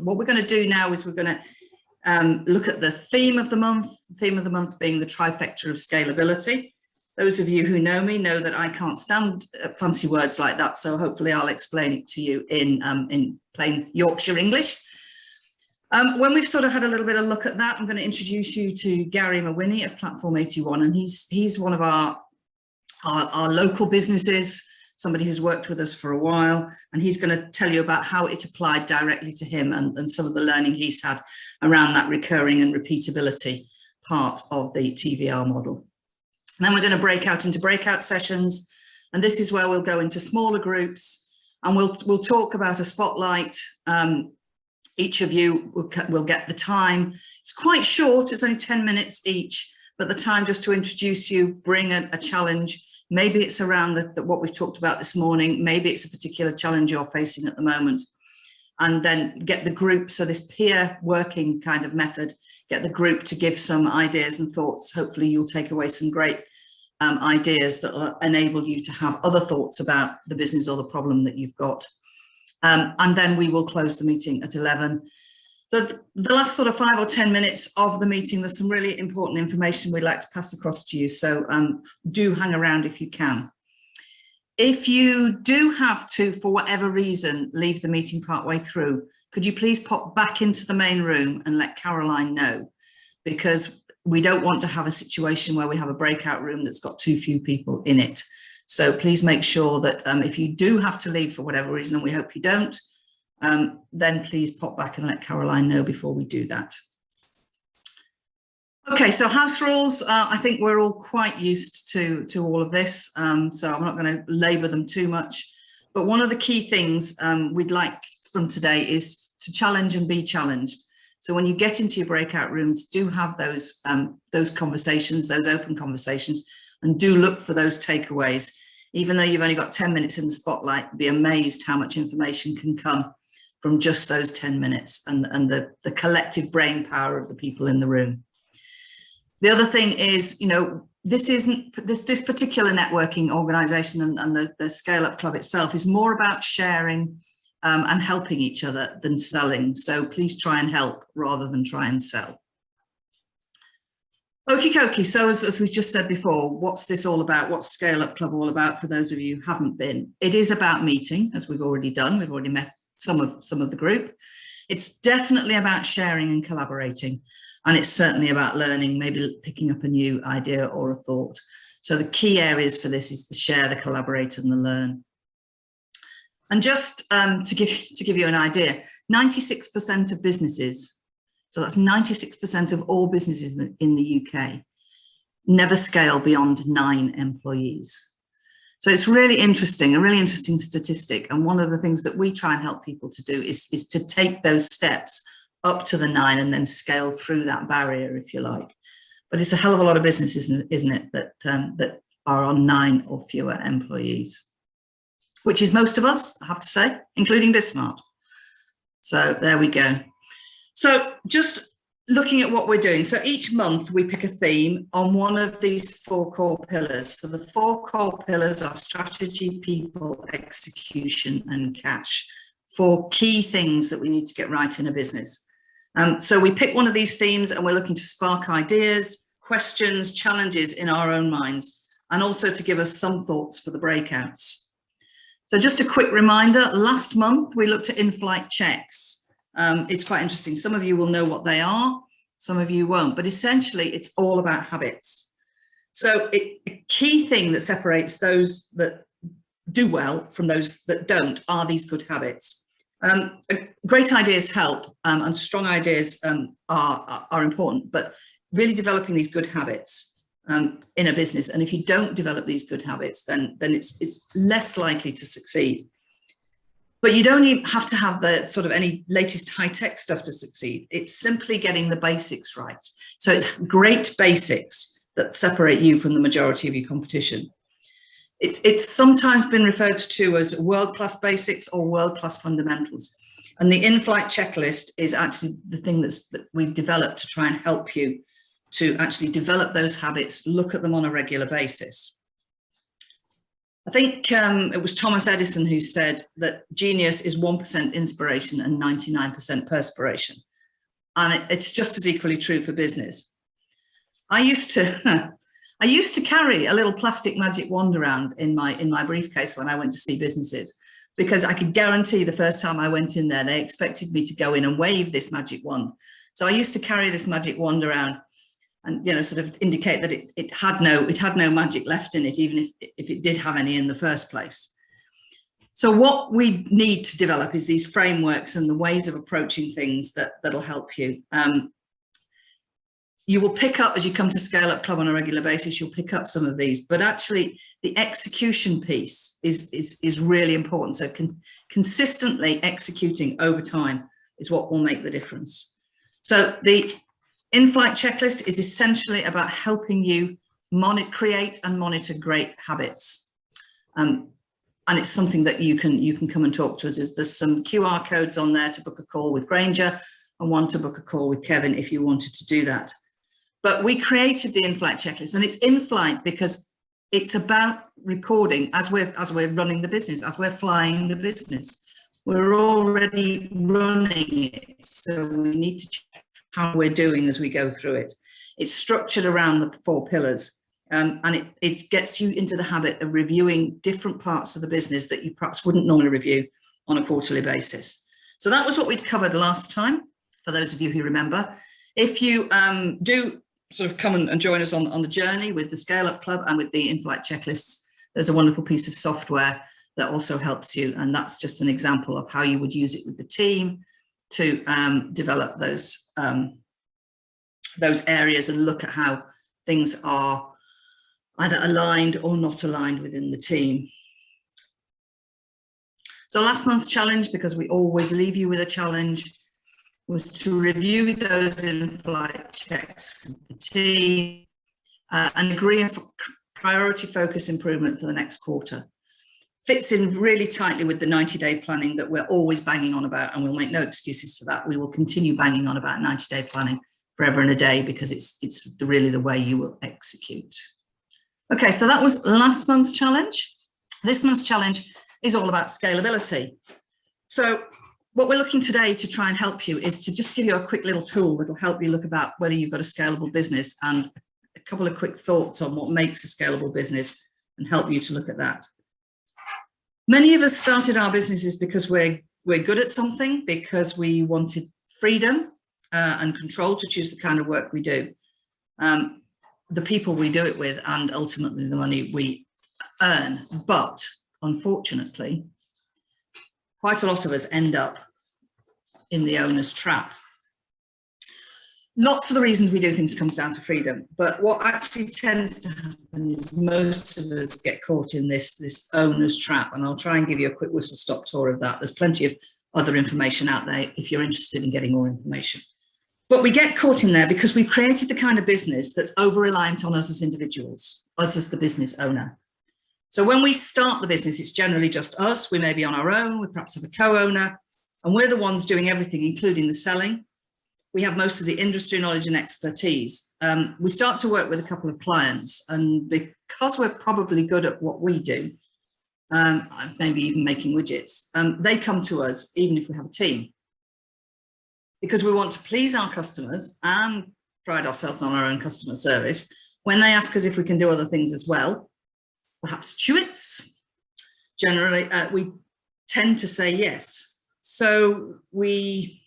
what we're going to do now is we're going to look at the theme of the month. The theme of the month being the trifecta of scalability. Those of you who know me know that I can't stand fancy words like that, so hopefully I'll explain it to you in plain Yorkshire English. When we've sort of had a little bit of look at that, I'm going to introduce you to Gary Mawhinney of Platform 81, and he's one of our local businesses, somebody who's worked with us for a while, and he's going to tell you about how it applied directly to him and some of the learning he's had around that recurring and repeatability part of the TVR model. And then we're going to break out into breakout sessions, and this is where we'll go into smaller groups, and we'll talk about a spotlight. Each of you will get the time. It's quite short, it's only 10 minutes each, but the time just to introduce you, bring a challenge. Maybe it's around what we've talked about this morning, maybe it's a particular challenge you're facing at the moment. And then get the group, so this peer working kind of method, get the group to give some ideas and thoughts. Hopefully you'll take away some great ideas that will enable you to have other thoughts about the business or the problem that you've got. And then we will close the meeting at 11. The last sort of 5 or 10 minutes of the meeting, there's some really important information we'd like to pass across to you. So do hang around if you can. If you do have to, for whatever reason, leave the meeting partway through, could you please pop back into the main room and let Caroline know? Because we don't want to have a situation where we have a breakout room that's got too few people in it. So please make sure that if you do have to leave for whatever reason, and we hope you don't, then please pop back and let Caroline know before we do that. Okay, so house rules, I think we're all quite used to all of this, so I'm not going to labour them too much. But one of the key things we'd like from today is to challenge and be challenged. So when you get into your breakout rooms, do have those conversations, those open conversations, and do look for those takeaways. Even though you've only got 10 minutes in the spotlight, be amazed how much information can come from just those 10 minutes and the collective brain power of the people in the room. The other thing is, you know, this particular networking organization and the ScaleUp Club itself is more about sharing and helping each other than selling. So please try and help rather than try and sell. Okie dokie, so as we just said before, what's this all about? What's ScaleUp Club all about for those of you who haven't been? It is about meeting, as we've already done. We've already met some of the group. It's definitely about sharing and collaborating. And it's certainly about learning, maybe picking up a new idea or a thought. So the key areas for this is the share, the collaborate, and the learn. And just to give you an idea, 96% of businesses, so that's 96% of all businesses in the UK, never scale beyond 9 employees. So it's really interesting, a really interesting statistic. And one of the things that we try and help people to do is to take those steps up to the 9 and then scale through that barrier, if you like. But it's a hell of a lot of businesses, isn't it, that are on 9 or fewer employees, which is most of us, I have to say, including Bismart. So there we go. So just looking at what we're doing. So each month we pick a theme on one of these 4 core pillars. So the 4 core pillars are strategy, people, execution, and cash. 4 key things that we need to get right in a business. So we pick one of these themes and we're looking to spark ideas, questions, challenges in our own minds, and also to give us some thoughts for the breakouts. So just a quick reminder, last month we looked at in-flight checks. It's quite interesting. Some of you will know what they are, some of you won't, but essentially it's all about habits. So a key thing that separates those that do well from those that don't are these good habits. Great ideas help and strong ideas are important, but really developing these good habits in a business. And if you don't develop these good habits, then it's less likely to succeed. But you don't even have to have the sort of any latest high-tech stuff to succeed. It's simply getting the basics right. So it's great basics that separate you from the majority of your competition. It's sometimes been referred to as world-class basics or world-class fundamentals. And the in-flight checklist is actually the thing that we've developed to try and help you to actually develop those habits, look at them on a regular basis. I think it was Thomas Edison who said that genius is 1% inspiration and 99% perspiration. And it's just as equally true for business. I used to carry a little plastic magic wand around in my briefcase when I went to see businesses, because I could guarantee the first time I went in there, they expected me to go in and wave this magic wand. So I used to carry this magic wand around and, you know, sort of indicate that it had no magic left in it, even if it did have any in the first place. So what we need to develop is these frameworks and the ways of approaching things that'll help you. You will pick up, as you come to Scale Up Club on a regular basis, you'll pick up some of these, but actually the execution piece is really important. So consistently executing over time is what will make the difference. So the in-flight checklist is essentially about helping you create and monitor great habits. And it's something that you can come and talk to us. There's some QR codes on there to book a call with Granger and one to book a call with Kevin if you wanted to do that. But we created the in-flight checklist, and it's in flight because it's about recording as we're running the business, as we're flying the business. We're already running it, so we need to check how we're doing as we go through it. It's structured around the 4 pillars, and it gets you into the habit of reviewing different parts of the business that you perhaps wouldn't normally review on a quarterly basis. So that was what we'd covered last time, for those of you who remember. If you do sort of come and join us on the journey with the Scale Up Club and with the in-flight checklists, there's a wonderful piece of software that also helps you, and that's just an example of how you would use it with the team to develop those areas and look at how things are either aligned or not aligned within the team. So last month's challenge, because we always leave you with a challenge, was to review those in-flight checks with the team and agree on priority focus improvement for the next quarter. Fits in really tightly with the 90-day planning that we're always banging on about, and we'll make no excuses for that. We will continue banging on about 90-day planning forever and a day, because it's really the way you will execute. Okay, so that was last month's challenge. This month's challenge is all about scalability. So what we're looking today to try and help you is to just give you a quick little tool that'll help you look about whether you've got a scalable business, and a couple of quick thoughts on what makes a scalable business and help you to look at that. Many of us started our businesses because we're good at something, because we wanted freedom and control to choose the kind of work we do, the people we do it with, and ultimately the money we earn. But unfortunately, quite a lot of us end up in the owner's trap. Lots of the reasons we do things comes down to freedom, but what actually tends to happen is most of us get caught in this owner's trap, and I'll try and give you a quick whistle-stop tour of that. There's plenty of other information out there if you're interested in getting more information. But we get caught in there because we've created the kind of business that's over-reliant on us as individuals, us as the business owner. So when we start the business, it's generally just us. We may be on our own, we perhaps have a co-owner, and we're the ones doing everything, including the selling. We have most of the industry knowledge and expertise. We start to work with a couple of clients, and because we're probably good at what we do, maybe even making widgets, they come to us even if we have a team, because we want to please our customers and pride ourselves on our own customer service. When they ask us if we can do other things as well, perhaps chewits, generally we tend to say yes. So we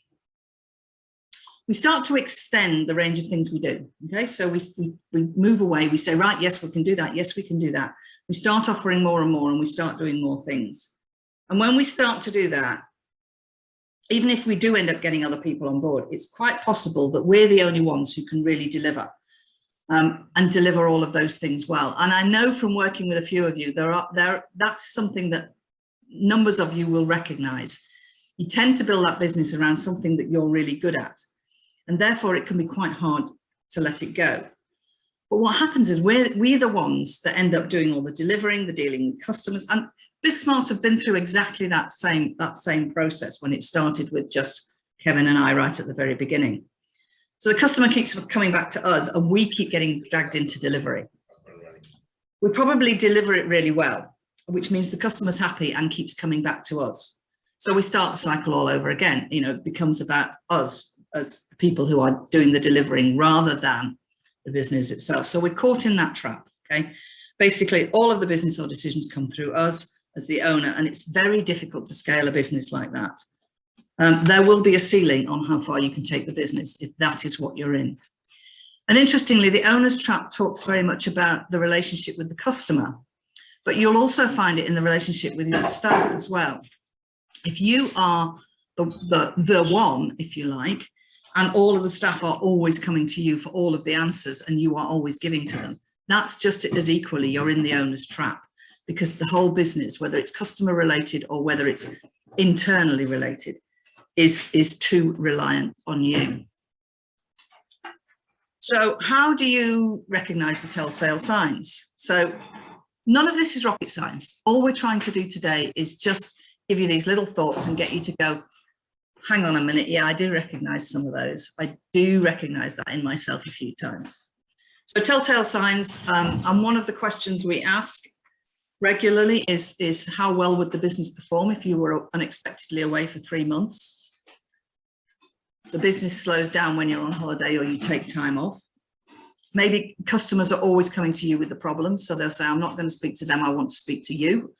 start to extend the range of things we do. Okay, so we move away, we say, right, yes, we can do that. Yes, we can do that. We start offering more and more, and we start doing more things. And when we start to do that, even if we do end up getting other people on board, it's quite possible that we're the only ones who can really deliver and deliver all of those things well. And I know from working with a few of you, that's something that numbers of you will recognize. You tend to build that business around something that you're really good at, and therefore it can be quite hard to let it go. But what happens is we're the ones that end up doing all the delivering, the dealing with customers, and Bismart have been through exactly that same process when it started with just Kevin and I right at the very beginning. So the customer keeps coming back to us, and we keep getting dragged into delivery. We probably deliver it really well, which means the customer's happy and keeps coming back to us. So we start the cycle all over again. You know, it becomes about us as the people who are doing the delivering rather than the business itself. So we're caught in that trap, okay? Basically, all of the business or decisions come through us as the owner, and it's very difficult to scale a business like that. There will be a ceiling on how far you can take the business if that is what you're in. And interestingly, the owner's trap talks very much about the relationship with the customer, but you'll also find it in the relationship with your staff as well. If you are the one, if you like, and all of the staff are always coming to you for all of the answers and you are always giving to them, that's just as equally you're in the owner's trap, because the whole business, whether it's customer related or whether it's internally related, is too reliant on you. So how do you recognize the telltale signs? So none of this is rocket science. All we're trying to do today is just give you these little thoughts and get you to go, hang on a minute, yeah, I do recognize some of those. I do recognize that in myself a few times. So telltale signs, and one of the questions we ask regularly is how well would the business perform if you were unexpectedly away for 3 months? The business slows down when you're on holiday or you take time off. Maybe customers are always coming to you with the problem. So they'll say, I'm not going to speak to them. I want to speak to you.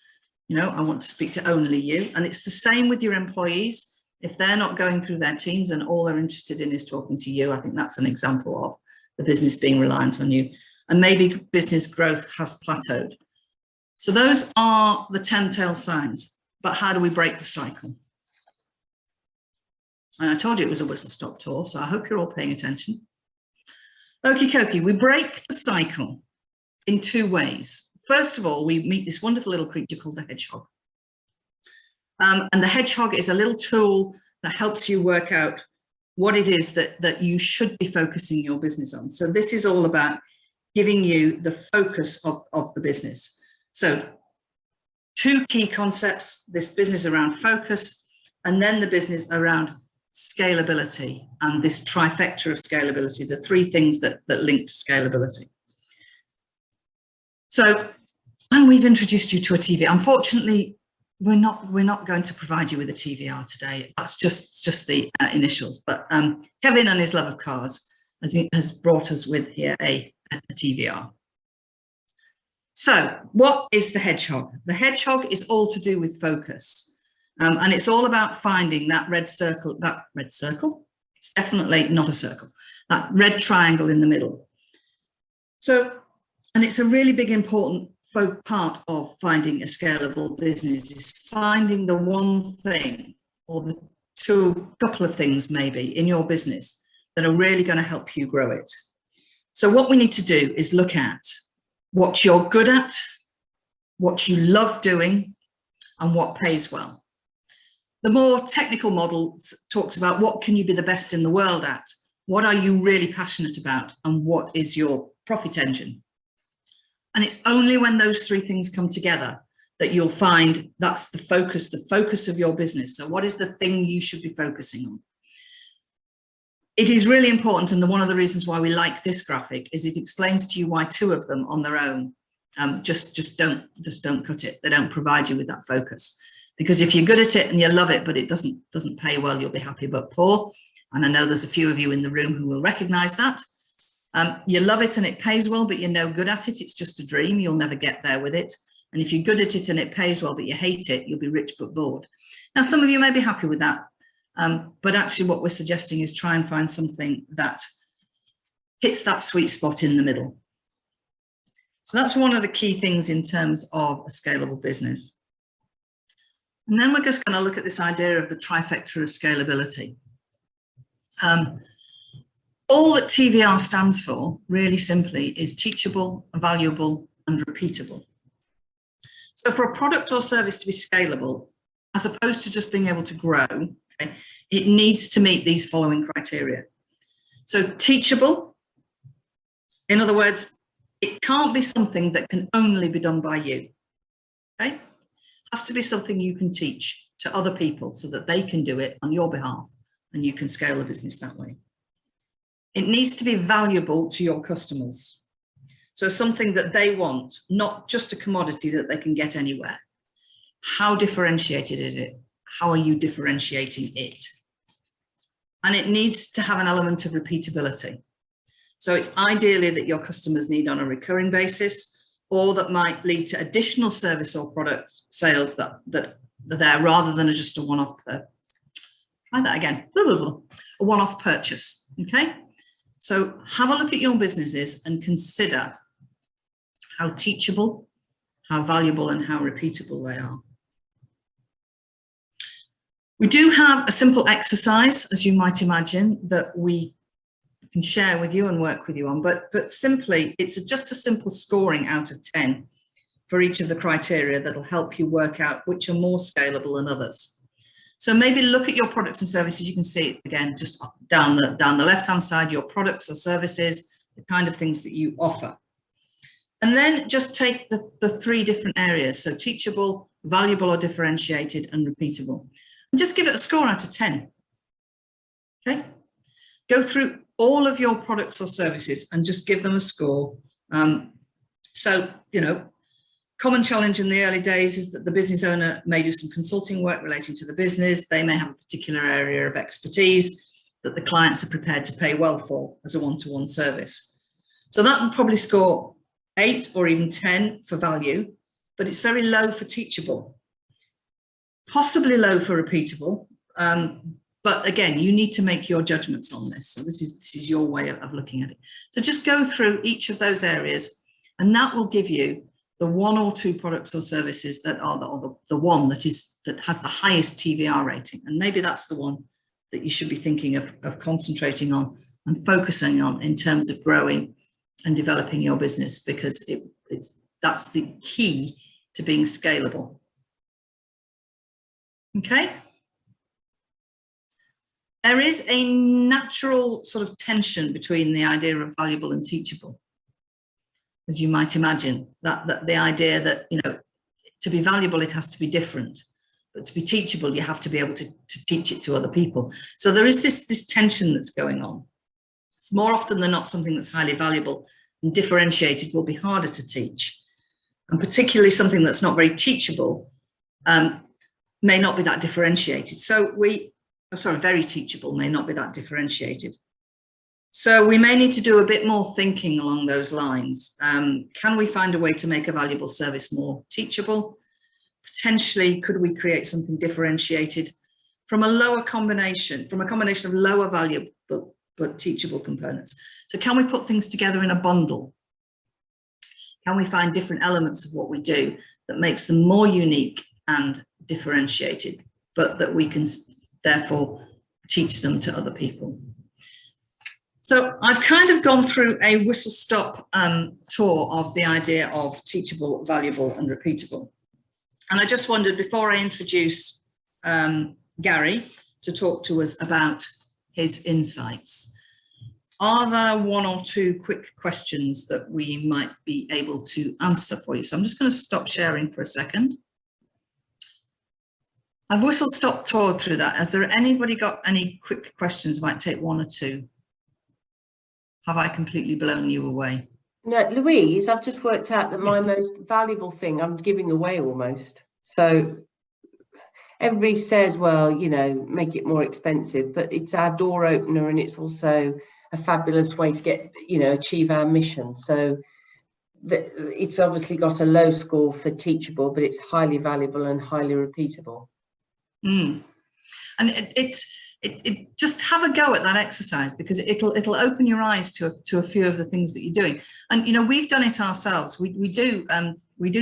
You know, I want to speak to only you. And it's the same with your employees. If they're not going through their teams and all they're interested in is talking to you, I think that's an example of the business being reliant on you. And maybe business growth has plateaued. So those are the 10 telltale signs. But how do we break the cycle? And I told you it was a whistle-stop tour, so I hope you're all paying attention. Okie dokie, we break the cycle in 2 ways. First of all, we meet this wonderful little creature called the hedgehog. And the hedgehog is a little tool that helps you work out what it is that you should be focusing your business on. So this is all about giving you the focus of the business. So 2 key concepts, this business around focus, and then the business around scalability, and this trifecta of scalability, the 3 things that link to scalability. So, and we've introduced you to a TV. Unfortunately, we're not going to provide you with a TVR today. That's just the initials. But Kevin and his love of cars has brought us with here a TVR. So, what is the hedgehog? The hedgehog is all to do with focus. And it's all about finding that red circle, it's definitely not a circle, that red triangle in the middle. So, and it's a really big important part of finding a scalable business is finding the one thing or the couple of things maybe in your business that are really going to help you grow it. So what we need to do is look at what you're good at, what you love doing, and what pays well. The more technical model talks about what can you be the best in the world at, what are you really passionate about, and what is your profit engine. And it's only when those 3 things come together that you'll find that's the focus of your business. So what is the thing you should be focusing on? It is really important, and one of the reasons why we like this graphic is it explains to you why 2 of them on their own just don't cut it. They don't provide you with that focus. Because if you're good at it and you love it, but it doesn't pay well, you'll be happy but poor. And I know there's a few of you in the room who will recognize that. You love it and it pays well, but you're no good at it. It's just a dream. You'll never get there with it. And if you're good at it and it pays well, but you hate it, you'll be rich but bored. Now, some of you may be happy with that. But actually what we're suggesting is try and find something that hits that sweet spot in the middle. So that's one of the key things in terms of a scalable business. And then we're just going to look at this idea of the trifecta of scalability. All that TVR stands for, really simply, is teachable, valuable, and repeatable. So for a product or service to be scalable, as opposed to just being able to grow, okay, it needs to meet these following criteria. So teachable, in other words, it can't be something that can only be done by you, okay? It has to be something you can teach to other people so that they can do it on your behalf and you can scale the business that way. It needs to be valuable to your customers. So something that they want, not just a commodity that they can get anywhere. How differentiated is it? How are you differentiating it? And it needs to have an element of repeatability. So it's ideally that your customers need on a recurring basis, or that might lead to additional service or product sales that are there, rather than just a one-off. Try that again. A one-off purchase. Okay. So have a look at your businesses and consider how teachable, how valuable, and how repeatable they are. We do have a simple exercise, as you might imagine, that we can share with you and work with you on, but simply it's just a simple scoring out of 10 for each of the criteria that'll help you work out which are more scalable than others. So maybe look at your products and services. You can see it again, just down the left-hand side, your products or services, the kind of things that you offer. And then just take the 3 different areas. So teachable, valuable or differentiated, and repeatable. And just give it a score out of 10. Okay. Go through all of your products or services and just give them a score. So, you know, common challenge in the early days is that the business owner may do some consulting work relating to the business. They may have a particular area of expertise that the clients are prepared to pay well for as a one-to-one service. So that would probably score 8 or even 10 for value, but it's very low for teachable, possibly low for repeatable. But again, you need to make your judgments on this. So this is your way of looking at it. So just go through each of those areas, and that will give you the 1 or 2 products or services that are the one that has the highest TVR rating. And maybe that's the one that you should be thinking of concentrating on and focusing on in terms of growing and developing your business, because that's the key to being scalable. Okay. There is a natural sort of tension between the idea of valuable and teachable, as you might imagine, that the idea that, you know, to be valuable, it has to be different, but to be teachable, you have to be able to teach it to other people. So there is this tension that's going on. It's more often than not something that's highly valuable and differentiated will be harder to teach. And particularly something that's not very teachable may not be that differentiated. So very teachable may not be that differentiated. So we may need to do a bit more thinking along those lines. Can we find a way to make a valuable service more teachable? Potentially, could we create something differentiated from a combination of lower value but teachable components? So can we put things together in a bundle? Can we find different elements of what we do that makes them more unique and differentiated, but that we can therefore teach them to other people? So I've kind of gone through a whistle-stop tour of the idea of teachable, valuable, and repeatable. And I just wondered, before I introduce Gary to talk to us about his insights, are there 1 or 2 quick questions that we might be able to answer for you? So I'm just going to stop sharing for a second. I've whistle-stop toured through that. Has there anybody got any quick questions? Might take 1 or 2. Have I completely blown you away? No, Louise, I've just worked out that my most valuable thing I'm giving away almost. So everybody says, well, you know, make it more expensive, but it's our door opener, and it's also a fabulous way to get, you know, achieve our mission. So it's obviously got a low score for teachable, but it's highly valuable and highly repeatable. And it just have a go at that exercise, because it'll open your eyes to a few of the things that you're doing. And you know, we've done it ourselves. We do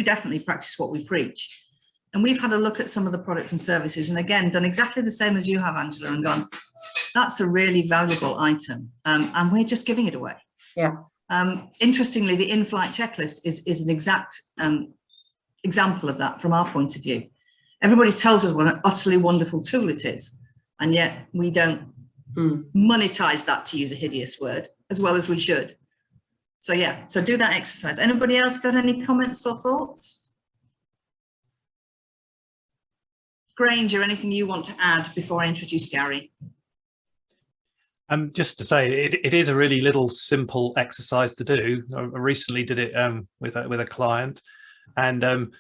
definitely practice what we preach, and we've had a look at some of the products and services, and again done exactly the same as you have, Angela, and gone, that's a really valuable item, and we're just giving it away. Yeah. Interestingly, the in-flight checklist is an exact example of that from our point of view. Everybody tells us what an utterly wonderful tool it is, and yet we don't monetize that, to use a hideous word, as well as we should. So yeah, so do that exercise. Anybody else got any comments or thoughts? Granger, anything you want to add before I introduce Gary? Just to say, it is a really little simple exercise to do. I recently did it with a client, and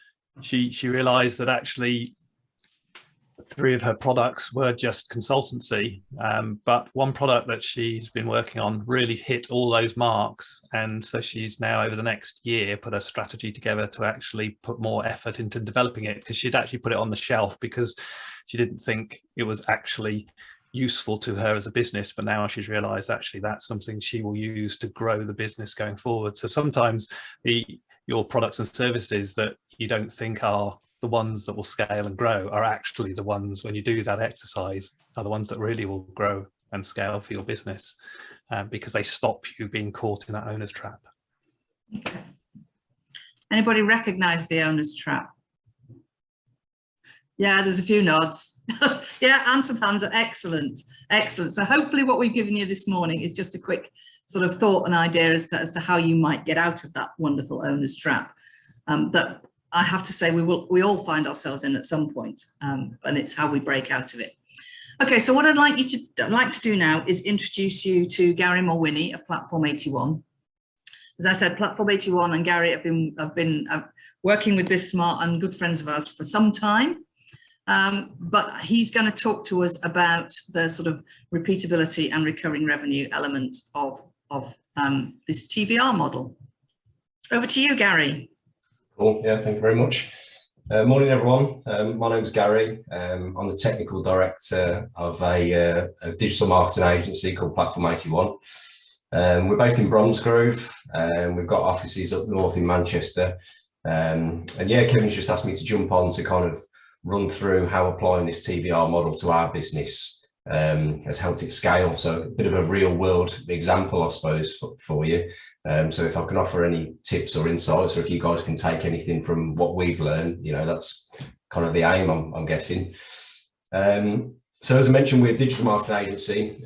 she realised that actually 3 of her products were just consultancy, but one product that she's been working on really hit all those marks, and so she's now over the next year put a strategy together to actually put more effort into developing it, because she'd actually put it on the shelf because she didn't think it was actually useful to her as a business, but now she's realized actually that's something she will use to grow the business going forward. So sometimes your products and services that you don't think are the ones that will scale and grow are actually the ones, when you do that exercise, are the ones that really will grow and scale for your business, because they stop you being caught in that owner's trap. Okay. Anybody recognize the owner's trap? Yeah, there's a few nods. Yeah, and some hands are excellent. Excellent. So hopefully what we've given you this morning is just a quick sort of thought and idea as to how you might get out of that wonderful owner's trap that I have to say we all find ourselves in at some point, and it's how we break out of it. Okay, so what I'd like to do now is introduce you to Gary Mawhinney of Platform 81. As I said, Platform 81 and Gary have been working with BizSmart and good friends of ours for some time. But he's going to talk to us about the sort of repeatability and recurring revenue element of this TVR model. Over to you, Gary. Cool. Yeah, thank you very much. Morning, everyone. My name's Gary. I'm the technical director of a digital marketing agency called Platform 81. We're based in Bromsgrove, and we've got offices up north in Manchester. And yeah, Kevin's just asked me to jump on to kind of run through how applying this TVR model to our business has helped it scale. So a bit of a real world example, I suppose, for you. So if I can offer any tips or insights, or if you guys can take anything from what we've learned, you know, that's kind of the aim, I'm guessing. So as I mentioned, we're a digital marketing agency.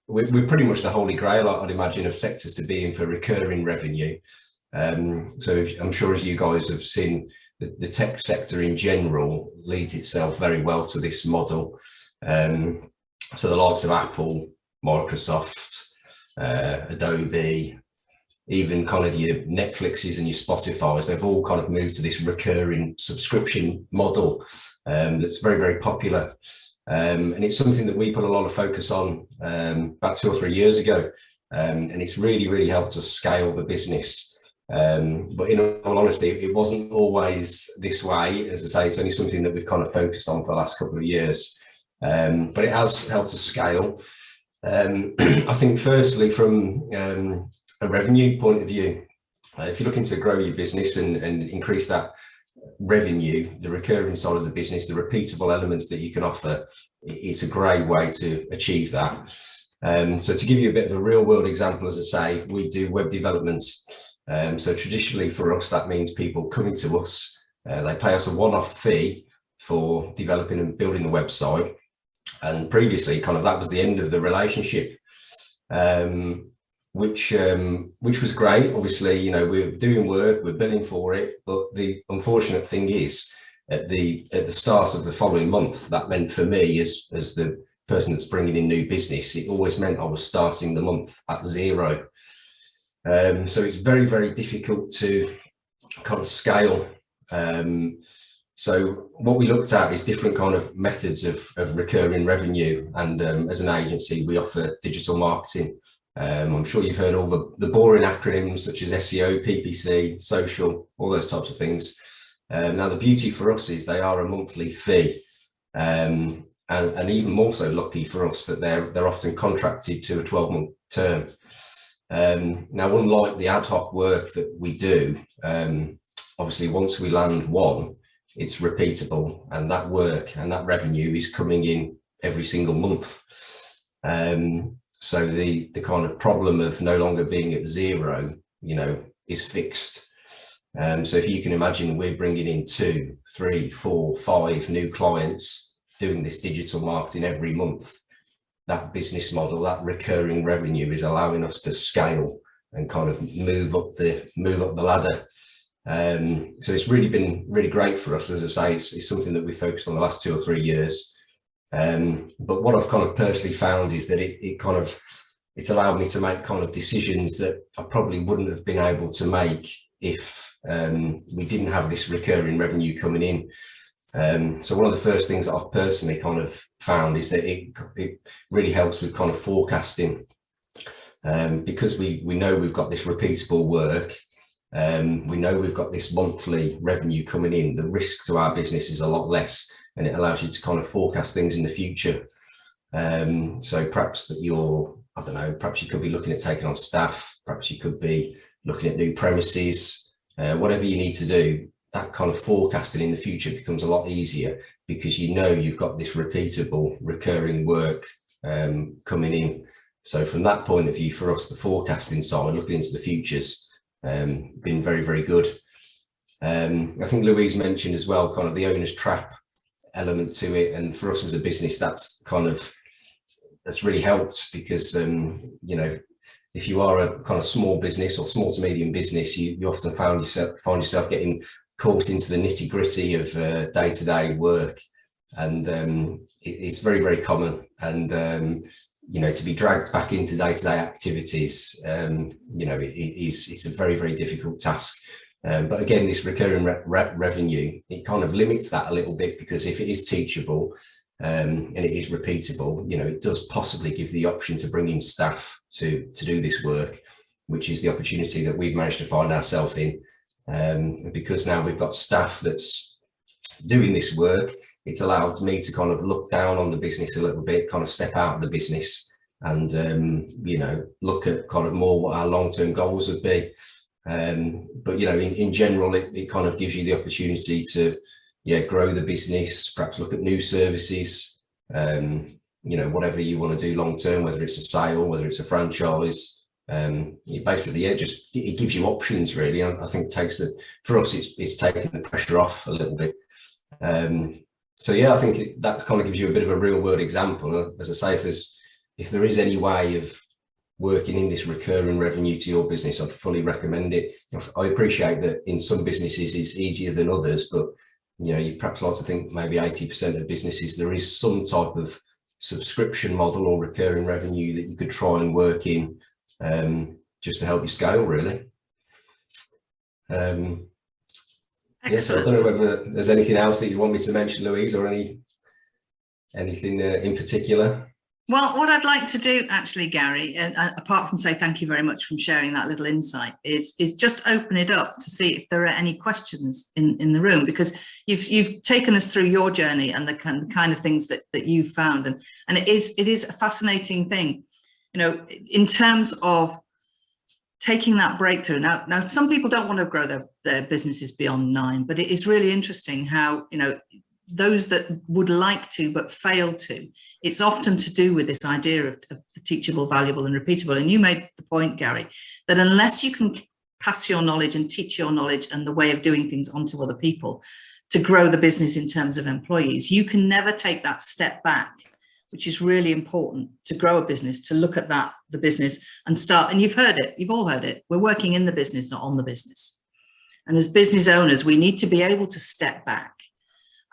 We're pretty much the holy grail, I'd imagine, of sectors to be in for recurring revenue. So I'm sure, as you guys have seen, the tech sector in general leads itself very well to this model. So the likes of Apple, Microsoft, Adobe, even kind of your Netflixes and your Spotifys, they've all kind of moved to this recurring subscription model that's very, very popular. And it's something that we put a lot of focus on about 2 or 3 years ago. And it's really, really helped us scale the business. But in all honesty, it wasn't always this way. As I say, it's only something that we've kind of focused on for the last couple of years. But it has helped us scale. I think firstly, from a revenue point of view, if you're looking to grow your business and increase that revenue, the recurring side of the business, the repeatable elements that you can offer, it's a great way to achieve that. So to give you a bit of a real world example, as I say, we do web development. So traditionally for us, that means people coming to us, they pay us a one-off fee for developing and building the website. And previously, kind of that was the end of the relationship, which was great. Obviously, you know, we're doing work, we're billing for it, but the unfortunate thing is, at the start of the following month, that meant for me, as the person that's bringing in new business, it always meant I was starting the month at 0. So it's very, very difficult to kind of scale. So what we looked at is different kind of methods of recurring revenue. And as an agency, we offer digital marketing. I'm sure you've heard all the boring acronyms such as SEO, PPC, social, all those types of things. Now, the beauty for us is they are a monthly fee. And even more so lucky for us that they're often contracted to a 12-month term. Now, unlike the ad hoc work that we do, obviously once we land one, it's repeatable, and that work and that revenue is coming in every single month. So the kind of problem of no longer being at 0, you know, is fixed. So if you can imagine, we're bringing in 2, 3, 4, 5 new clients doing this digital marketing every month. That business model, that recurring revenue, is allowing us to scale and kind of move up the ladder. So it's really been really great for us. As I say, it's something that we focused on the last 2 or 3 years. But what I've kind of personally found is that it's allowed me to make kind of decisions that I probably wouldn't have been able to make if we didn't have this recurring revenue coming in. So one of the first things that I've personally kind of found is that it really helps with kind of forecasting, because we know we've got this repeatable work. We know we've got this monthly revenue coming in. The risk to our business is a lot less, and it allows you to kind of forecast things in the future. So perhaps that I don't know, perhaps you could be looking at taking on staff, perhaps you could be looking at new premises, whatever you need to do. That kind of forecasting in the future becomes a lot easier, because you know you've got this repeatable, recurring work coming in. So from that point of view, for us, the forecasting side, looking into the futures, been very, very good. I think Louise mentioned as well kind of the owner's trap element to it, and for us as a business, that's really helped, because you know, if you are a kind of small business or small to medium business, you often find yourself getting caught into the nitty-gritty of day-to-day work, and it's very, very common. And you know, to be dragged back into day-to-day activities, you know, it's a very, very difficult task. But again, this recurring revenue, it kind of limits that a little bit, because if it is teachable and it is repeatable, you know, it does possibly give the option to bring in staff to do this work, which is the opportunity that we've managed to find ourselves in. Because now we've got staff that's doing this work, it's allowed me to kind of look down on the business a little bit, kind of step out of the business, and you know, look at kind of more what our long-term goals would be. But you know, in general, it kind of gives you the opportunity to grow the business, perhaps look at new services, you know, whatever you want to do long term, whether it's a sale, whether it's a franchise. Basically, it gives you options, really. I think for us, it's taking the pressure off a little bit. So yeah, I think that kind of gives you a bit of a real world example. As I say, if there is any way of working in this recurring revenue to your business, I'd fully recommend it. I appreciate that in some businesses it's easier than others, but you know, you perhaps like to think maybe 80% of businesses, there is some type of subscription model or recurring revenue that you could try and work in, just to help you scale, really. So I don't know whether there's anything else that you want me to mention, Louise, or anything in particular. Well, what I'd like to do, actually, Gary, apart from say thank you very much for sharing that little insight, is just open it up to see if there are any questions in the room, because you've taken us through your journey and the kind of things that you've found, and it is a fascinating thing, you know, in terms of taking that breakthrough. Now some people don't want to grow their businesses beyond 9, but it is really interesting how, you know, those that would like to but fail to, it's often to do with this idea of the teachable, valuable and repeatable. And you made the point, Gary, that unless you can pass your knowledge and teach your knowledge and the way of doing things onto other people to grow the business in terms of employees, you can never take that step back, which is really important to grow a business, to look at the business and start. And you've all heard it, we're working in the business, not on the business. And as business owners, we need to be able to step back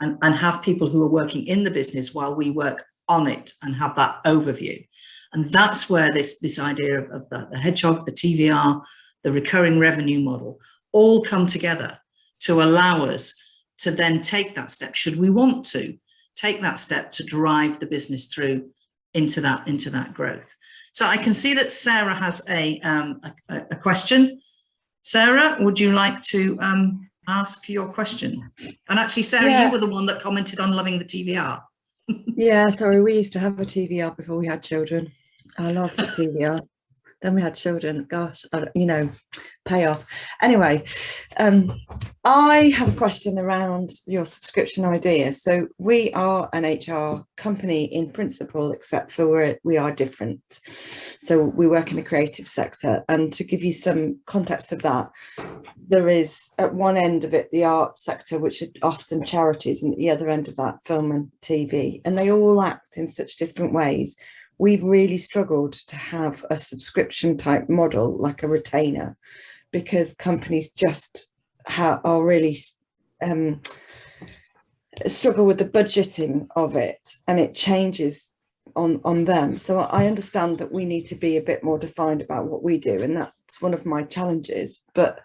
and have people who are working in the business while we work on it and have that overview. And that's where this idea of the Hedgehog, the TVR, the recurring revenue model all come together to allow us to then take that step, should we want to take that step to drive the business through into that growth. So I can see that Sarah has a question. Sarah, would you like to ask your question? And actually, Sarah, you were the one that commented on loving the TVR. Yeah, sorry, we used to have a TVR before we had children. I love the TVR. Then we had children. Gosh, you know, payoff. Anyway, I have a question around your subscription ideas. So we are an HR company in principle, except for we are different. So we work in the creative sector. And to give you some context of that, there is at one end of it the arts sector, which are often charities, and at the other end of that, film and TV. And they all act in such different ways. We've really struggled to have a subscription type model, like a retainer, because companies just are really struggle with the budgeting of it, and it changes on them. So I understand that we need to be a bit more defined about what we do, and that's one of my challenges. But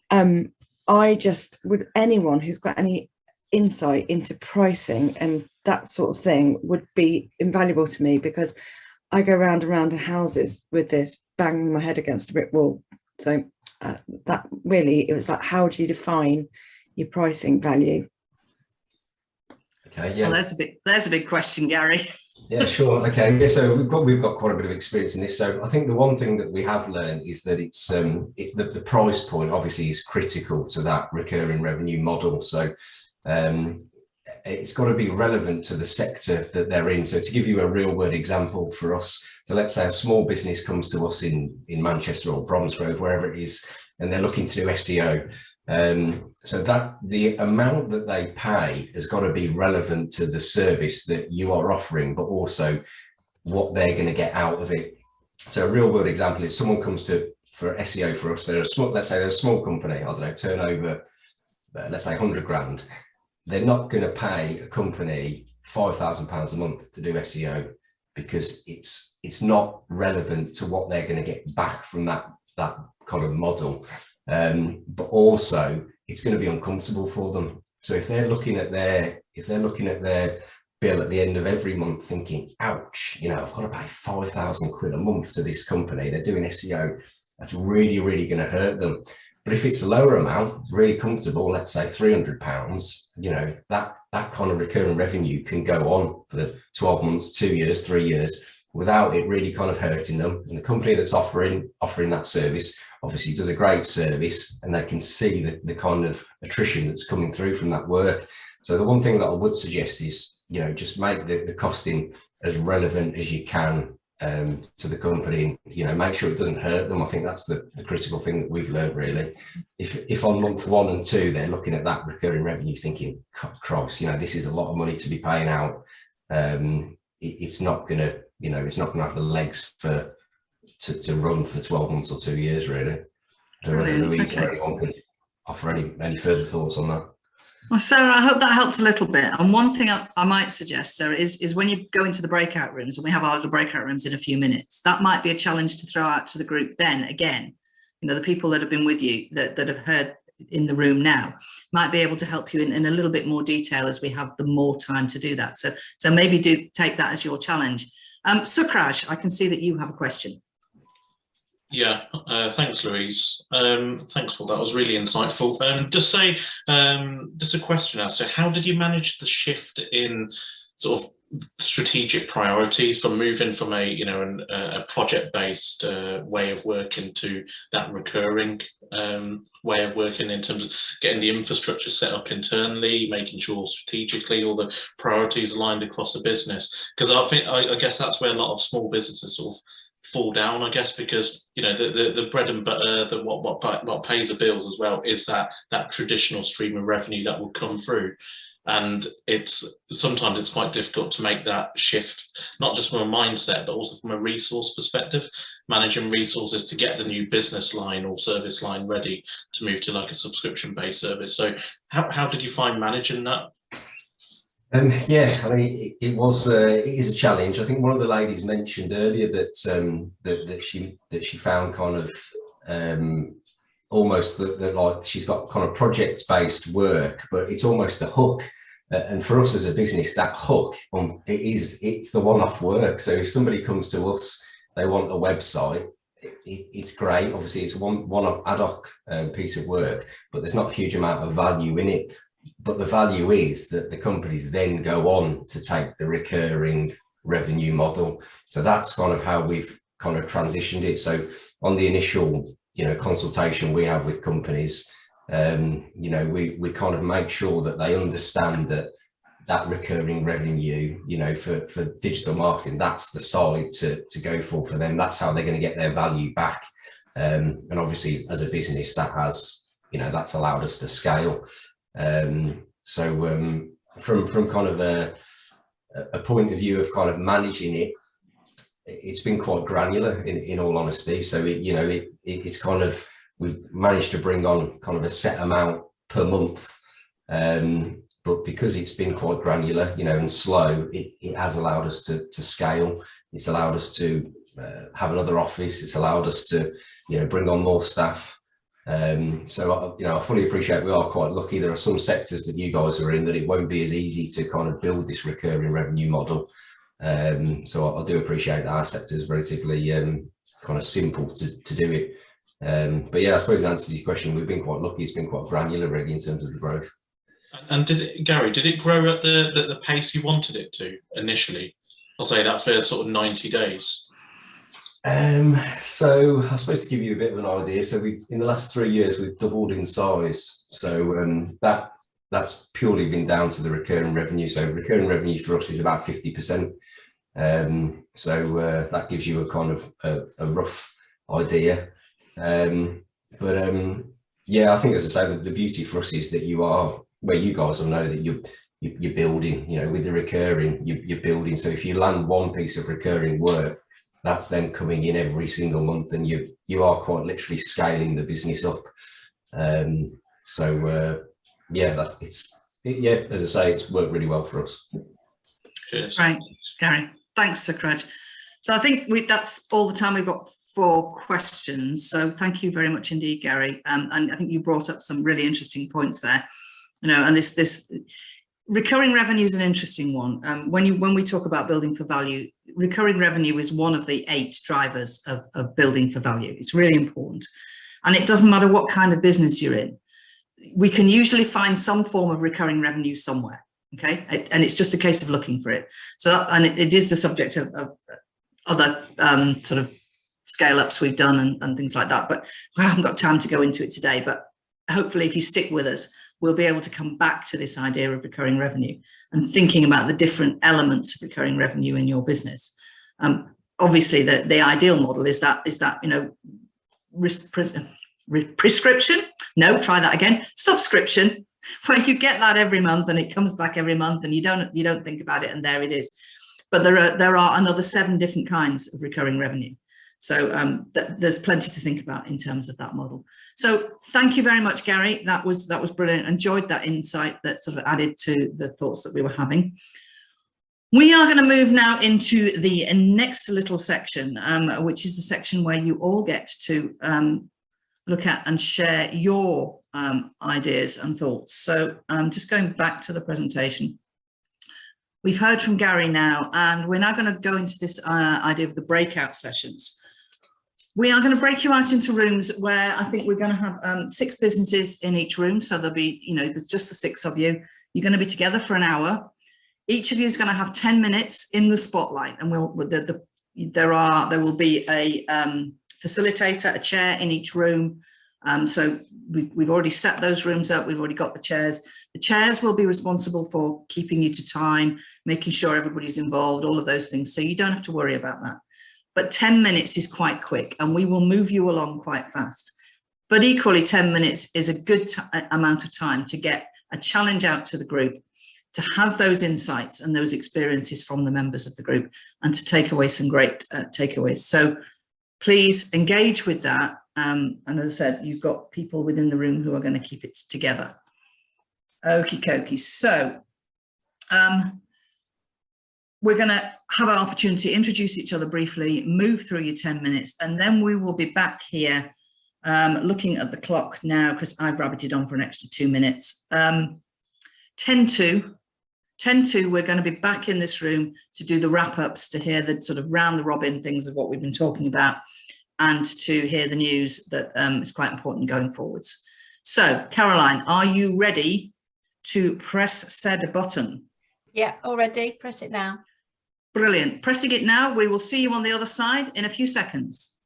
I just, with anyone who's got any insight into pricing and that sort of thing would be invaluable to me, because I go round and round in houses with this, banging my head against a brick wall. So that really, it was like, how do you define your pricing value? Okay, yeah. Well, there's a big question, Gary. Yeah, sure. Okay, yeah. So we've got quite a bit of experience in this. So I think the one thing that we have learned is that it's the price point obviously is critical to that recurring revenue model. So it's got to be relevant to the sector that they're in. So to give you a real world example for us, so let's say a small business comes to us in Manchester or Bromsgrove, wherever it is, and they're looking to do SEO. So that the amount that they pay has got to be relevant to the service that you are offering, but also what they're going to get out of it. So a real world example is someone comes for SEO for us. They're a small, let's say they're a small company, I don't know, turnover, let's say 100 grand. They're not going to pay a company £5,000 a month to do SEO, because it's not relevant to what they're going to get back from that kind of model. But also it's going to be uncomfortable for them. So if they're looking at their bill at the end of every month thinking, ouch, you know, I've got to pay 5,000 quid a month to this company, they're doing SEO, that's really, really going to hurt them. But if it's a lower amount, really comfortable, let's say £300, you know, that kind of recurring revenue can go on for 12 months, 2 years, 3 years, without it really kind of hurting them. And the company that's offering that service obviously does a great service, and they can see the kind of attrition that's coming through from that work. So the one thing that I would suggest is, you know, just make the costing as relevant as you can to the company, and, you know, make sure it doesn't hurt them. I think that's the critical thing that we've learned, really. If on month 1 and 2 they're looking at that recurring revenue thinking, Christ, you know, this is a lot of money to be paying out, it's not gonna, you know, it's not gonna have the legs to run for 12 months or 2 years, really. I don't know whether Louise or anyone could offer any further thoughts on that. Well, Sarah, I hope that helped a little bit. And one thing I might suggest, Sarah, is when you go into the breakout rooms, and we have our little breakout rooms in a few minutes, that might be a challenge to throw out to the group then again. You know, the people that have been with you, that have heard in the room now, might be able to help you in a little bit more detail as we have the more time to do that. So maybe do take that as your challenge. Sukraj, I can see that you have a question. Yeah, thanks, Louise. Thanks, Paul. That was really insightful. Just a question as to how did you manage the shift in sort of strategic priorities from moving from a project-based way of working to that recurring way of working, in terms of getting the infrastructure set up internally, making sure strategically all the priorities aligned across the business? Because I guess that's where a lot of small businesses sort of fall down, I guess, because, you know, the bread and butter, what pays the bills as well is that traditional stream of revenue that will come through. And sometimes it's quite difficult to make that shift, not just from a mindset, but also from a resource perspective, managing resources to get the new business line or service line ready to move to like a subscription-based service. So how did you find managing that? Yeah, I mean, it is a challenge. I think one of the ladies mentioned earlier that she found kind of almost that like she's got kind of project-based work, but it's almost the hook. And for us as a business, that hook it's the one-off work. So if somebody comes to us, they want a website, it's great. Obviously, it's one ad hoc piece of work, but there's not a huge amount of value in it. But the value is that the companies then go on to take the recurring revenue model. So that's kind of how we've kind of transitioned it. So on the initial, you know, consultation we have with companies, you know, we kind of make sure that they understand that recurring revenue, you know, for digital marketing, that's the side to go for them. That's how they're going to get their value back. And obviously, as a business, that has, you know, that's allowed us to scale. So from kind of a point of view of kind of managing it, it's been quite granular in all honesty. So it's kind of, we've managed to bring on kind of a set amount per month, but because it's been quite granular, you know, and slow, it has allowed us to scale. It's allowed us to have another office. It's allowed us to, you know, bring on more staff. So, you know, I fully appreciate we are quite lucky. There are some sectors that you guys are in that it won't be as easy to kind of build this recurring revenue model. So I do appreciate that our sector is relatively kind of simple to do it. But yeah, I suppose in answer to your question, we've been quite lucky. It's been quite granular really in terms of the growth. And Gary, did it grow at the pace you wanted it to initially? I'll say that first sort of 90 days. So I suppose to give you a bit of an idea, so in the last 3 years we've doubled in size. So that's purely been down to the recurring revenue. So recurring revenue for us is about 50%. So that gives you a kind of a rough idea. Yeah, I think, as I say, the beauty for us is that you are where you guys will know that you're building, you know, with the recurring, you're building. So if you land one piece of recurring work, that's then coming in every single month, and you are quite literally scaling the business up. Yeah, yeah, as I say, it's worked really well for us. Cheers. Right, Gary, thanks, Sir Craig. So I think that's all the time we've got for questions. So thank you very much indeed, Gary. And I think you brought up some really interesting points there. You know, and this recurring revenue is an interesting one. When we talk about building for value, recurring revenue is one of the 8 drivers of building for value. It's really important, and it doesn't matter what kind of business you're in. We can usually find some form of recurring revenue somewhere. Okay, and it's just a case of looking for it. So, and it is the subject of other sort of scale ups we've done and things like that. But I haven't got time to go into it today. But hopefully, if you stick with us, we'll be able to come back to this idea of recurring revenue and thinking about the different elements of recurring revenue in your business. Obviously, the ideal model is that you know, prescription. No, try that again. Subscription, where you get that every month and it comes back every month, and you don't think about it, and there it is. But there are another 7 different kinds of recurring revenue. So there's plenty to think about in terms of that model. So thank you very much, Gary. That was brilliant. Enjoyed that insight that sort of added to the thoughts that we were having. We are going to move now into the next little section, which is the section where you all get to look at and share your ideas and thoughts. So just going back to the presentation. We've heard from Gary now, and we're now going to go into this idea of the breakout sessions. We are going to break you out into rooms where I think we're going to have 6 businesses in each room. So there'll be, you know, just the 6 of you. You're going to be together for an hour. Each of you is going to have 10 minutes in the spotlight, and there will be a facilitator, a chair in each room. So we've already set those rooms up. We've already got the chairs. The chairs will be responsible for keeping you to time, making sure everybody's involved, all of those things. So you don't have to worry about that. But 10 minutes is quite quick, and we will move you along quite fast. But equally, 10 minutes is a good amount of time to get a challenge out to the group, to have those insights and those experiences from the members of the group, and to take away some great takeaways. So please engage with that. And as I said, you've got people within the room who are going to keep it together. Okie dokie. So we're going to have an opportunity to introduce each other briefly, move through your 10 minutes, and then we will be back here looking at the clock now, because I've rabbited on for an extra 2 minutes. 10 to, we're going to be back in this room to do the wrap-ups, to hear the sort of round the robin things of what we've been talking about, and to hear the news that is quite important going forwards. So, Caroline, are you ready to press said button? Yeah, already. Press it now. Brilliant. Pressing it now. We will see you on the other side in a few seconds.